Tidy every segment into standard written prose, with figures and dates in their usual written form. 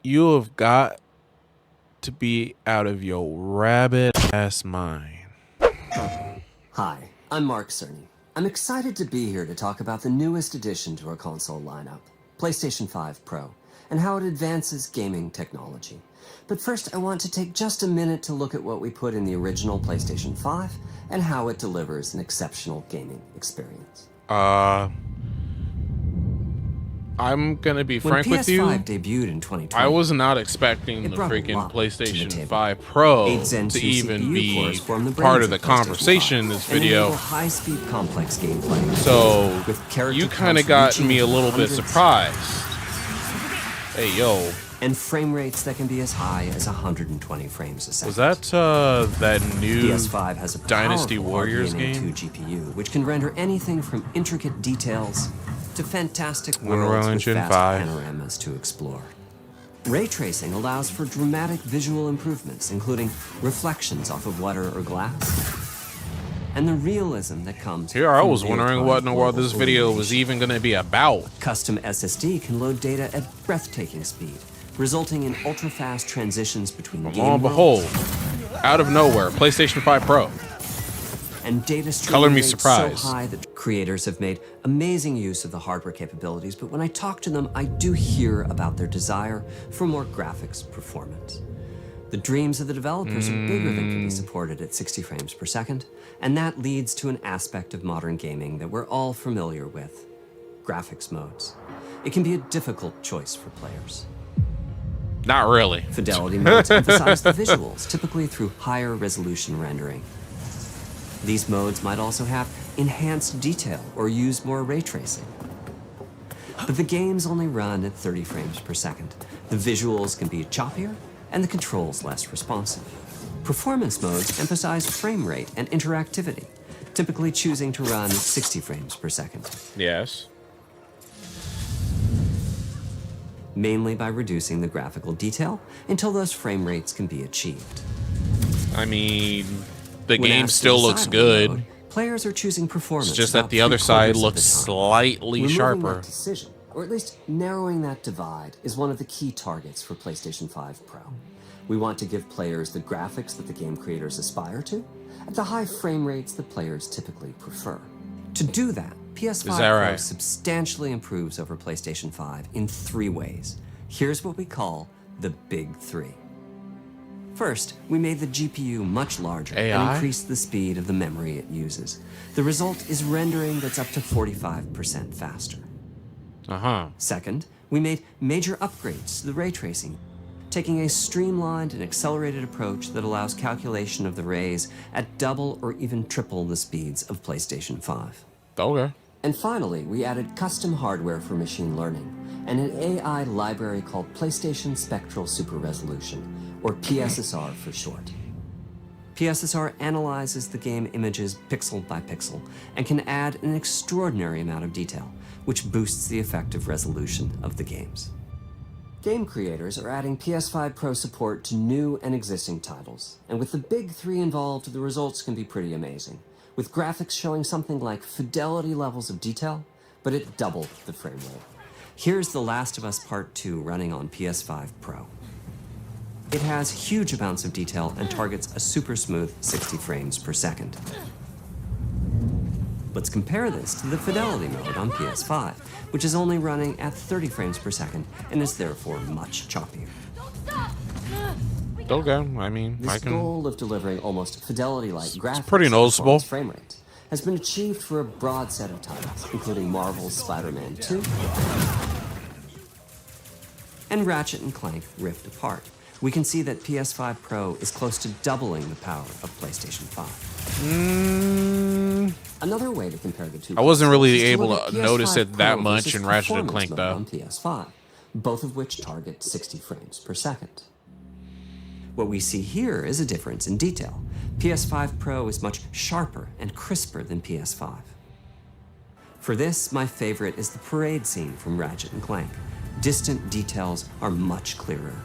You have got to be out of your rabbit ass mind. Hi, I'm Mark Cerny. I'm excited to be here to talk about the newest addition to our console lineup, PlayStation 5 Pro, and how it advances gaming technology. But first, I want to take just a minute to look at what we put in the original PlayStation 5 and how it delivers an exceptional gaming experience. I'm gonna be When frank with you. PS5 debuted in 2020, I was not expecting the freaking PlayStation 5 Pro to even be part of the conversation in this video. High-speed complex gameplay. So you kind of got me a little bit surprised. Hey, yo. And frame rates that can be as high as 120 frames a second. Was that new PS5 has a Dynasty Warriors game? GPU, which can render anything from intricate details to fantastic worlds with vast panoramas to explore. Ray tracing allows for dramatic visual improvements, including reflections off of water or glass, and the realism that comes Here I was wondering what in the world this video was even going to be about. Custom SSD can load data at breathtaking speed, resulting in ultra-fast transitions between game Lo and behold, out of nowhere, PlayStation 5 Pro. And data Color me streaming surprised. so high that creators have made amazing use of the hardware capabilities, but when I talk to them, I do hear about their desire for more graphics performance. The dreams of the developers are bigger than can be supported at 60 frames per second, and that leads to an aspect of modern gaming that we're all familiar with: graphics modes. It can be a difficult choice for players. Not really. Fidelity modes emphasize the visuals, typically through higher resolution rendering. These modes might also have enhanced detail or use more ray tracing. But the games only run at 30 frames per second. The visuals can be choppier and the controls less responsive. Performance modes emphasize frame rate and interactivity, typically choosing to run at 60 frames per second. Yes. Mainly by reducing the graphical detail until those frame rates can be achieved. I mean, the game still looks good. Mode, players are choosing performance. It's just that the other side looks slightly sharper. That decision, or at least narrowing that divide, is one of the key targets for PlayStation 5 Pro. We want to give players the graphics that the game creators aspire to, at the high frame rates that players typically prefer. To do that, PS5 Pro substantially improves over PlayStation 5 in 3 ways. Here's what we call the Big 3. First, we made the GPU much larger and increased the speed of the memory it uses. The result is rendering that's up to 45% faster. Second, we made major upgrades to the ray tracing, taking a streamlined and accelerated approach that allows calculation of the rays at double or even triple the speeds of PlayStation 5. Okay. And finally, we added custom hardware for machine learning and an AI library called PlayStation Spectral Super Resolution, or PSSR for short. PSSR analyzes the game images pixel by pixel and can add an extraordinary amount of detail, which boosts the effective resolution of the games. Game creators are adding PS5 Pro support to new and existing titles, and with the Big 3 involved, the results can be pretty amazing, with graphics showing something like fidelity levels of detail, but at double the frame rate. Here's The Last of Us Part 2 running on PS5 Pro. It has huge amounts of detail and targets a super smooth 60 frames per second. Let's compare this to the Fidelity mode on PS5, which is only running at 30 frames per second and is therefore much choppier. Okay, I mean, this goal of delivering almost fidelity-like graphics, pretty noticeable. Frame rates has been achieved for a broad set of titles, including Marvel's Spider-Man 2 and Ratchet & Clank Rift Apart. We can see that PS5 Pro is close to doubling the power of PlayStation 5. Another way to compare the two. I wasn't really able to notice it that much in Ratchet & Clank, though. On PS5, both of which target 60 frames per second. What we see here is a difference in detail. PS5 Pro is much sharper and crisper than PS5. For this, my favorite is the parade scene from Ratchet & Clank. Distant details are much clearer.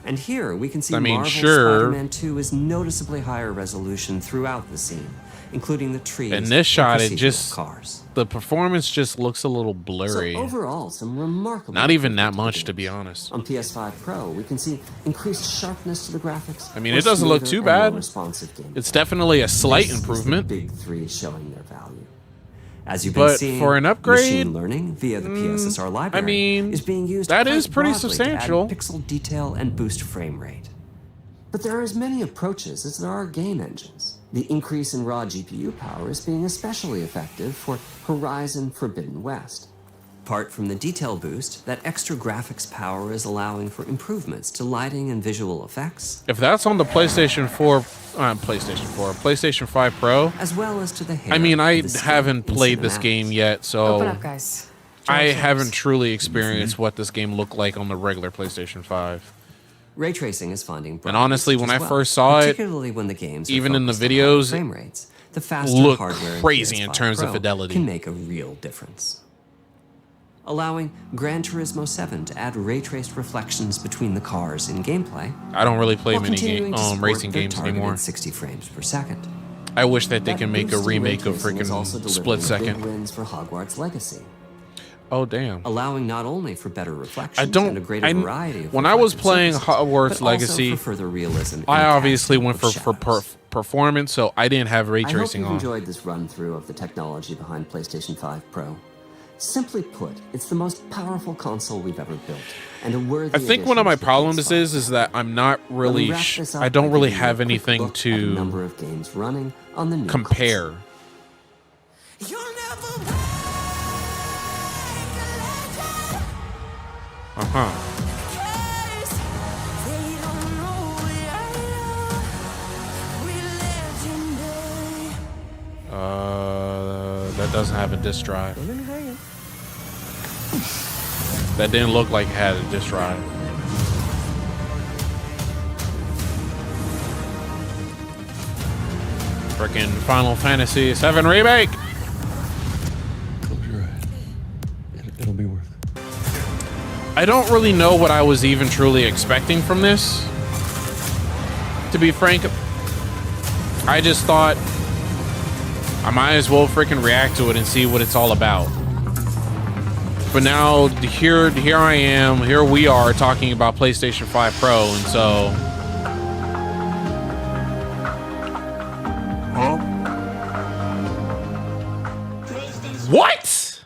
And here we can see I mean, Marvel's sure. Spider-Man 2 is noticeably higher resolution throughout the scene, including the trees. In this shot, it procedural just cars. the performance just looks a little blurry. So overall, some remarkable. Not even that much, to be honest. On PS5 Pro, we can see increased sharpness to the graphics. I mean, it doesn't look too bad. It's definitely a slight improvement. The big three showing their value. As you've But been seeing, for an upgrade, machine learning via the PSSR library I mean, is being used that quite is pretty broadly substantial. to add pixel detail and boost frame rate. But there are as many approaches as there are game engines. The increase in raw GPU power is being especially effective for Horizon Forbidden West. Apart from the detail boost, that extra graphics power is allowing for improvements to lighting and visual effects. If that's on the PlayStation 5 Pro, as well as to the hair. I mean, I haven't played this game yet, so Open up, guys. I haven't truly experienced what this game looked like on the regular PlayStation 5. Ray tracing is finding. And honestly, when I first saw it, particularly when the games even in the videos, frame rates, the faster look hardware crazy in PS5 terms of Pro fidelity. can make a real difference. Allowing Gran Turismo 7 to add ray-traced reflections between the cars in gameplay. I don't really play while many continuing to support racing their games targeted anymore. 60 frames per second. I wish that they That can make a boost in ray remake of tracing is also freaking delivering Split Second. big wins for Hogwarts Legacy, Oh damn! allowing not only for better reflections I don't. and a greater variety of When I was reflective playing surfaces, Hogwarts but Legacy, also for further realism in I obviously casting went for of shadows. performance, so I didn't have ray I hope tracing you've on. enjoyed this run-through of the technology behind PlayStation 5 Pro. Simply put, it's the most powerful console we've ever built, and a worthy. I think one of my addition to the problems PS5 is that I'm not When we really. wrap this up, I don't I'll really give you a have quick anything look at a to number of games running on the new compare. That doesn't have a disk drive. That didn't look like it had a disk drive. Frickin' Final Fantasy VII Remake! Close your eyes. It'll be worth it. I don't really know what I was even truly expecting from this. To be frank, I just thought I might as well freaking react to it and see what it's all about. But now here I am, here we are talking about PlayStation 5 Pro, and so what?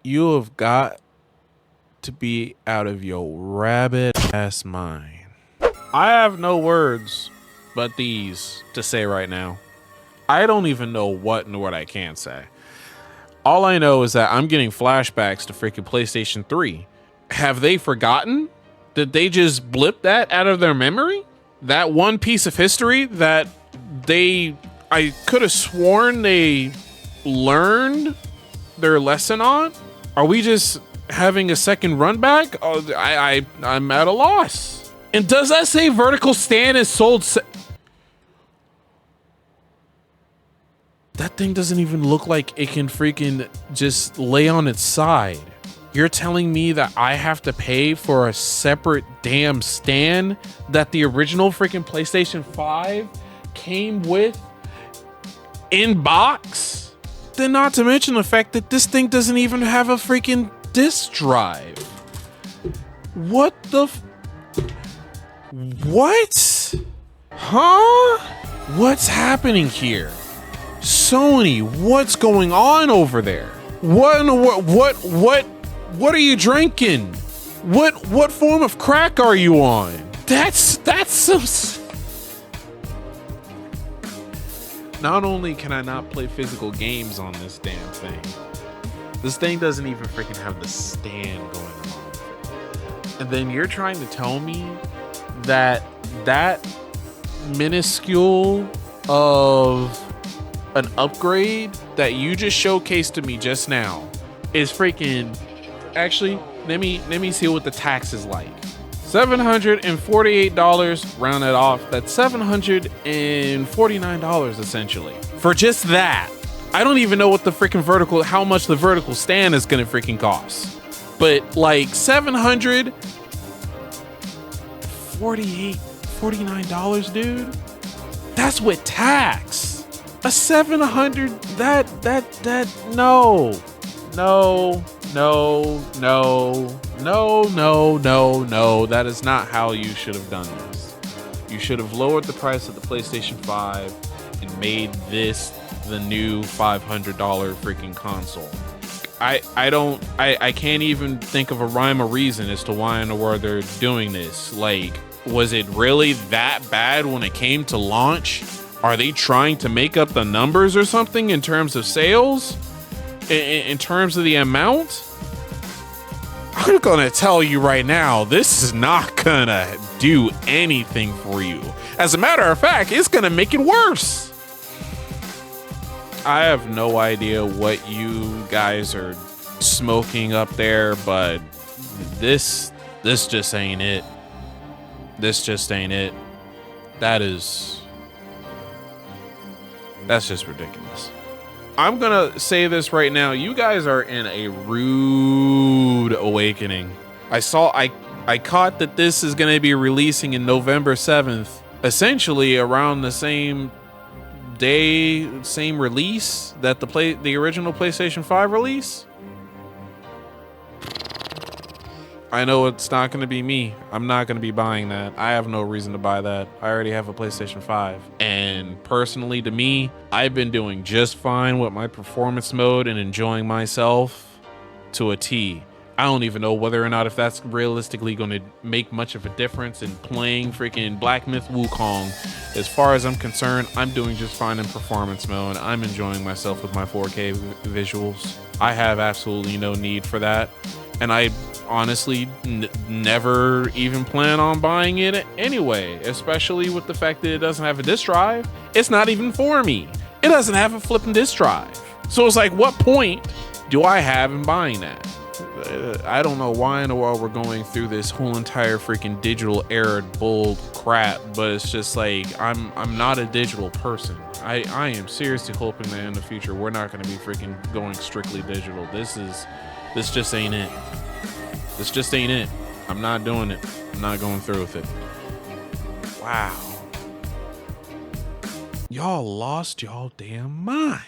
You have got to be out of your rabbit ass mind. I have no words but these to say right now. I don't even know what and what I can say. All I know is that I'm getting flashbacks to freaking PlayStation 3. Have they forgotten? Did they just blip that out of their memory? That one piece of history that I could have sworn they learned their lesson on? Are we just having a second run back? Oh, I'm at a loss. And does that say vertical stand is sold? That thing doesn't even look like it can freaking just lay on its side. You're telling me that I have to pay for a separate damn stand that the original freaking PlayStation 5 came with in box? Then not to mention the fact that this thing doesn't even have a freaking disk drive. What the what? Huh? What's happening here? Sony, what's going on over there? What are you drinking? What form of crack are you on? That's some. Not only can I not play physical games on this damn thing, this thing doesn't even freaking have the stand going on. And then you're trying to tell me that that minuscule of an upgrade that you just showcased to me just now is freaking. Actually, let me see what the tax is like. $748, round it off. That's $749 essentially for just that. I don't even know what the freaking how much the vertical stand is gonna freaking cost. But like $749, dude. That's with tax. A 700, no. That is not how you should have done this. You should have lowered the price of the PlayStation 5 and made this the new $500 freaking console. I can't even think of a rhyme or reason as to why in the world they're doing this. Like, was it really that bad when it came to launch? Are they trying to make up the numbers or something in terms of sales? In terms of the amount? I'm gonna tell you right now, this is not gonna do anything for you. As a matter of fact, it's gonna make it worse. I have no idea what you guys are smoking up there, but this just ain't it. This just ain't it. That's just ridiculous. I'm gonna say this right now. You guys are in a rude awakening. I caught that this is gonna be releasing in November 7th, essentially around the same day, same release that the original PlayStation 5 release. I know it's not going to be me. I'm not going to be buying that. I have no reason to buy that. I already have a PlayStation 5. And personally, to me, I've been doing just fine with my performance mode and enjoying myself to a T. I don't even know whether or not if that's realistically going to make much of a difference in playing freaking Black Myth Wukong. As far as I'm concerned, I'm doing just fine in performance mode. I'm enjoying myself with my 4K visuals. I have absolutely no need for that. And I honestly never even plan on buying it anyway, especially with the fact that it doesn't have a disc drive. It's not even for me. It doesn't have a flipping disc drive. So it's like, what point do I have in buying that? I don't know why in the world we're going through this whole entire freaking digital era bull crap, but it's just like, I'm not a digital person. I am seriously hoping that in the future we're not going to be freaking going strictly digital. This just ain't it. This just ain't it. I'm not doing it. I'm not going through with it. Wow. Y'all lost y'all damn mind.